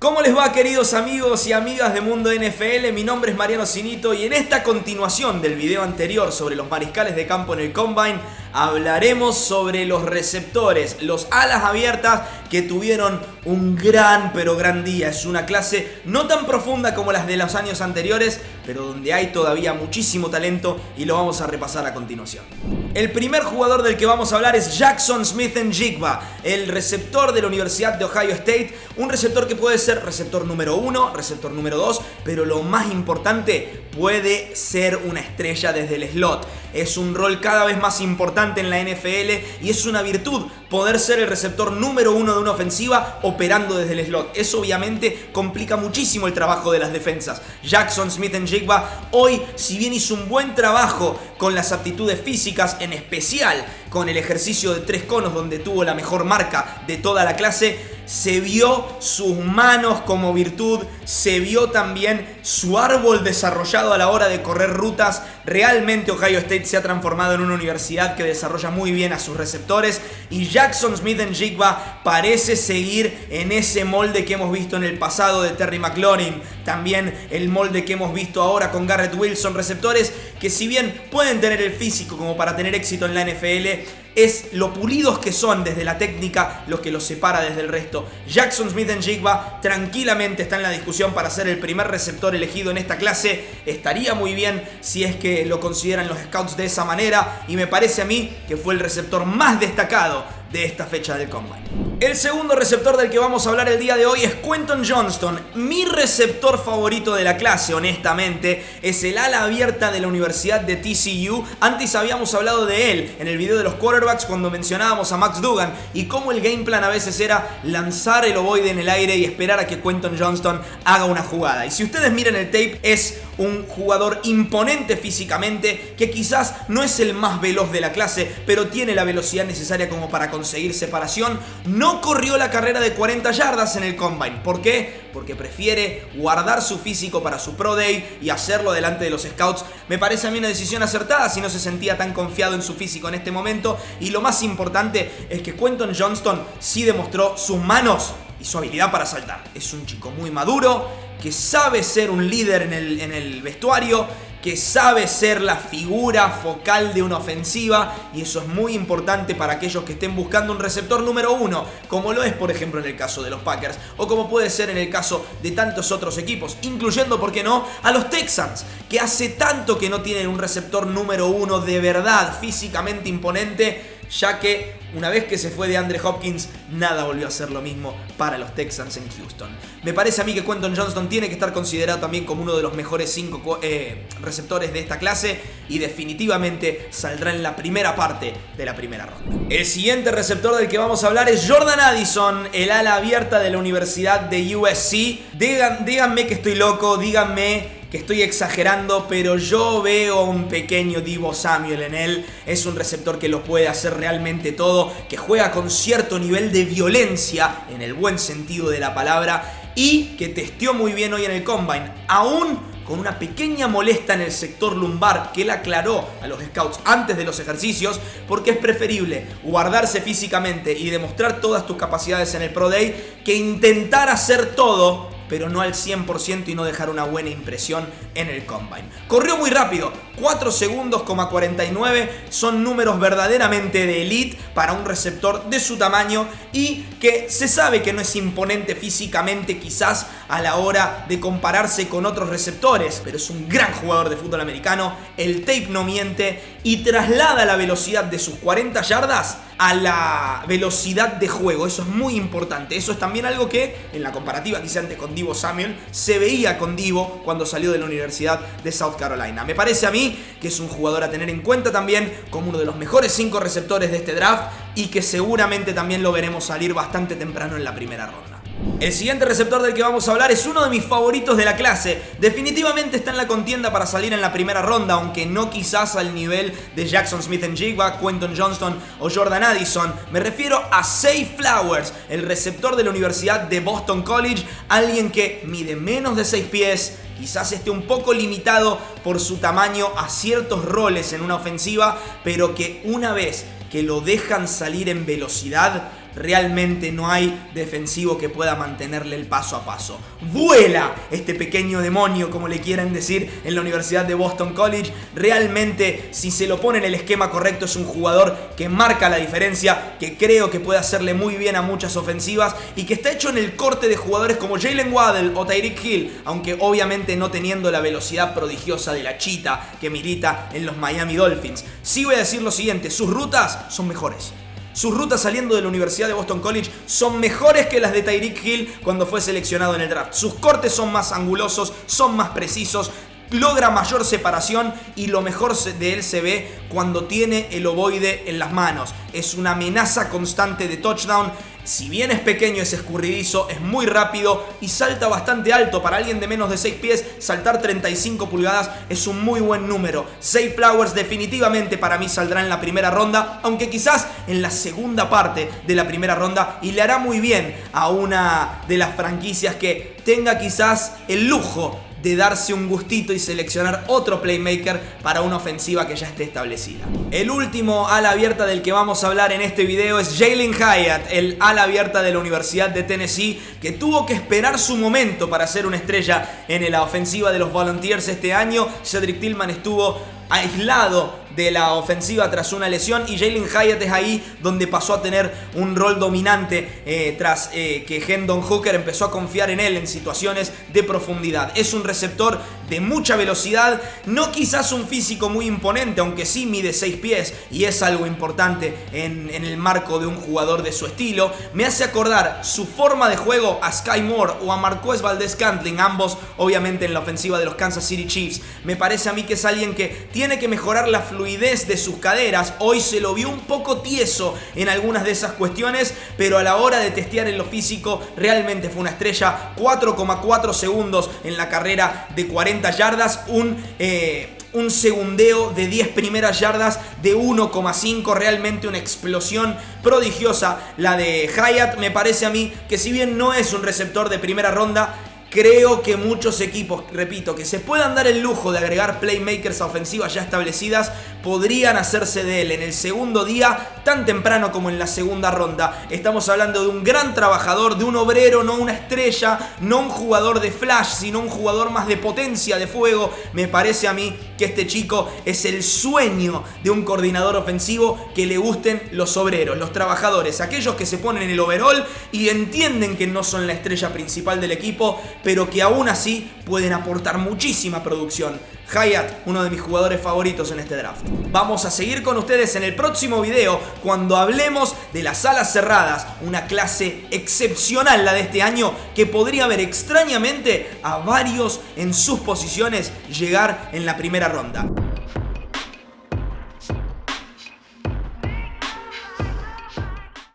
¿Cómo les va, queridos amigos y amigas de Mundo NFL? Mi nombre es Mariano Cinito y en esta continuación del video anterior sobre los mariscales de campo en el Combine hablaremos sobre los receptores, los alas abiertas que tuvieron un gran día. Es una clase no tan profunda como las de los años anteriores, pero donde hay todavía muchísimo talento y lo vamos a repasar a continuación. El primer jugador del que vamos a hablar es Jaxon Smith-Njigba, el receptor de la Universidad de Ohio State, un receptor que puede ser receptor número 1, receptor número 2, pero lo más importante, puede ser una estrella desde el slot. Es un rol cada vez más importante en la NFL y es una virtud poder ser el receptor número 1 de una ofensiva operando desde el slot. Eso obviamente complica muchísimo el trabajo de las defensas. Jaxon Smith-Njigba hoy, si bien hizo un buen trabajo con las aptitudes físicas, en especial con el ejercicio de 3 conos donde tuvo la mejor marca de toda la clase, se vio sus manos como virtud, se vio también su árbol desarrollado a la hora de correr rutas. Realmente Ohio State se ha transformado en una universidad que desarrolla muy bien a sus receptores y Jaxon Smith-Njigba parece seguir en ese molde que hemos visto en el pasado de Terry McLaurin, también el molde que hemos visto ahora con Garrett Wilson, receptores que si bien pueden tener el físico como para tener éxito en la NFL, es lo pulidos que son desde la técnica lo que los separa desde el resto. Jaxon Smith-Njigba tranquilamente está en la discusión para ser el primer receptor elegido en esta clase. Estaría muy bien si es que lo consideran los scouts de esa manera y me parece a mí que fue el receptor más destacado de esta fecha del Combine. El segundo receptor del que vamos a hablar el día de hoy es Quentin Johnston. Mi receptor favorito de la clase, honestamente, es el ala abierta de la Universidad de TCU. Antes habíamos hablado de él en el video de los quarterbacks cuando mencionábamos a Max Duggan y cómo el game plan a veces era lanzar el ovoide en el aire y esperar a que Quentin Johnston haga una jugada. Y si ustedes miran el tape, es un jugador imponente físicamente, que quizás no es el más veloz de la clase, pero tiene la velocidad necesaria como para conseguir separación. No corrió la carrera de 40 yardas en el Combine. ¿Por qué? Porque prefiere guardar su físico para su Pro Day y hacerlo delante de los scouts. Me parece a mí una decisión acertada si no se sentía tan confiado en su físico en este momento. Y lo más importante es que Quentin Johnston sí demostró sus manos y su habilidad para saltar. Es un chico muy maduro, que sabe ser un líder en el vestuario, que sabe ser la figura focal de una ofensiva, y eso es muy importante para aquellos que estén buscando un receptor número 1, como lo es por ejemplo en el caso de los Packers, o como puede ser en el caso de tantos otros equipos, incluyendo, ¿por qué no?, a los Texans, que hace tanto que no tienen un receptor número 1 de verdad, físicamente imponente, ya que una vez que se fue de Andre Hopkins, nada volvió a ser lo mismo para los Texans en Houston. Me parece a mí que Quentin Johnston tiene que estar considerado también como uno de los mejores 5 receptores de esta clase y definitivamente saldrá en la primera parte de la primera ronda. El siguiente receptor del que vamos a hablar es Jordan Addison, el ala abierta de la Universidad de USC. Díganme que estoy loco, díganme que estoy exagerando, pero yo veo un pequeño Deebo Samuel en él. Es un receptor que lo puede hacer realmente todo, que juega con cierto nivel de violencia, en el buen sentido de la palabra, y que testeó muy bien hoy en el Combine, aún con una pequeña molestia en el sector lumbar que él aclaró a los scouts antes de los ejercicios, porque es preferible guardarse físicamente y demostrar todas tus capacidades en el Pro Day que intentar hacer todo pero no al 100% y no dejar una buena impresión en el Combine. Corrió muy rápido, 4 segundos, 49, son números verdaderamente de elite para un receptor de su tamaño y que se sabe que no es imponente físicamente quizás a la hora de compararse con otros receptores, pero es un gran jugador de fútbol americano, el tape no miente y traslada la velocidad de sus 40 yardas a la velocidad de juego. Eso es muy importante. Eso es también algo que en la comparativa que hice antes con Deebo Samuel se veía con Deebo cuando salió de la Universidad de South Carolina. Me parece a mí que es un jugador a tener en cuenta también como uno de los mejores 5 receptores de este draft y que seguramente también lo veremos salir bastante temprano en la primera ronda. El siguiente receptor del que vamos a hablar es uno de mis favoritos de la clase. Definitivamente está en la contienda para salir en la primera ronda, aunque no quizás al nivel de Jaxon Smith-Njigba, Quentin Johnston o Jordan Addison. Me refiero a Zay Flowers, el receptor de la Universidad de Boston College, alguien que mide menos de 6 pies, quizás esté un poco limitado por su tamaño a ciertos roles en una ofensiva, pero que una vez que lo dejan salir en velocidad, realmente no hay defensivo que pueda mantenerle el paso a paso. Vuela este pequeño demonio, como le quieran decir, en la Universidad de Boston College. Realmente, si se lo pone en el esquema correcto, es un jugador que marca la diferencia, que creo que puede hacerle muy bien a muchas ofensivas y que está hecho en el corte de jugadores como Jalen Waddle o Tyreek Hill, aunque obviamente no teniendo la velocidad prodigiosa de la chita que milita en los Miami Dolphins. Sí voy a decir lo siguiente, sus rutas son mejores. Sus rutas saliendo de la Universidad de Boston College son mejores que las de Tyreek Hill cuando fue seleccionado en el draft. Sus cortes son más angulosos, son más precisos, logra mayor separación y lo mejor de él se ve cuando tiene el ovoide en las manos. Es una amenaza constante de touchdown. Si bien es pequeño, es escurridizo, es muy rápido y salta bastante alto. Para alguien de menos de 6 pies, saltar 35 pulgadas es un muy buen número. Zay Flowers definitivamente para mí saldrá en la primera ronda, aunque quizás en la segunda parte de la primera ronda, y le hará muy bien a una de las franquicias que tenga quizás el lujo de darse un gustito y seleccionar otro playmaker para una ofensiva que ya esté establecida. El último ala abierta del que vamos a hablar en este video es Jalin Hyatt, el ala abierta de la Universidad de Tennessee, que tuvo que esperar su momento para ser una estrella en la ofensiva de los Volunteers este año. Cedric Tillman estuvo aislado de la ofensiva tras una lesión y Jalin Hyatt es ahí donde pasó a tener un rol dominante tras que Hendon Hooker empezó a confiar en él en situaciones de profundidad. Es un receptor de mucha velocidad, no quizás un físico muy imponente, aunque sí mide 6 pies y es algo importante en el marco de un jugador de su estilo. Me hace acordar su forma de juego a Sky Moore o a Marquez Valdes-Scantling, ambos obviamente en la ofensiva de los Kansas City Chiefs. Me parece a mí que es alguien que tiene que mejorar la fluidez de sus caderas. Hoy se lo vio un poco tieso en algunas de esas cuestiones, pero a la hora de testear en lo físico realmente fue una estrella. 4,4 segundos en la carrera de 40 yardas, un segundeo de 10 primeras yardas de 1,5, realmente una explosión prodigiosa la de Hyatt. Me parece a mí que si bien no es un receptor de primera ronda, creo que muchos equipos, repito, que se puedan dar el lujo de agregar playmakers a ofensivas ya establecidas, podrían hacerse de él en el segundo día, tan temprano como en la segunda ronda. Estamos hablando de un gran trabajador, de un obrero, no una estrella, no un jugador de flash, sino un jugador más de potencia, de fuego. Me parece a mí que este chico es el sueño de un coordinador ofensivo, que le gusten los obreros, los trabajadores, aquellos que se ponen en el overall y entienden que no son la estrella principal del equipo, pero que aún así pueden aportar muchísima producción. Hyatt, uno de mis jugadores favoritos en este draft. Vamos a seguir con ustedes en el próximo video cuando hablemos de las alas cerradas, una clase excepcional la de este año, que podría ver extrañamente a varios en sus posiciones llegar en la primera ronda.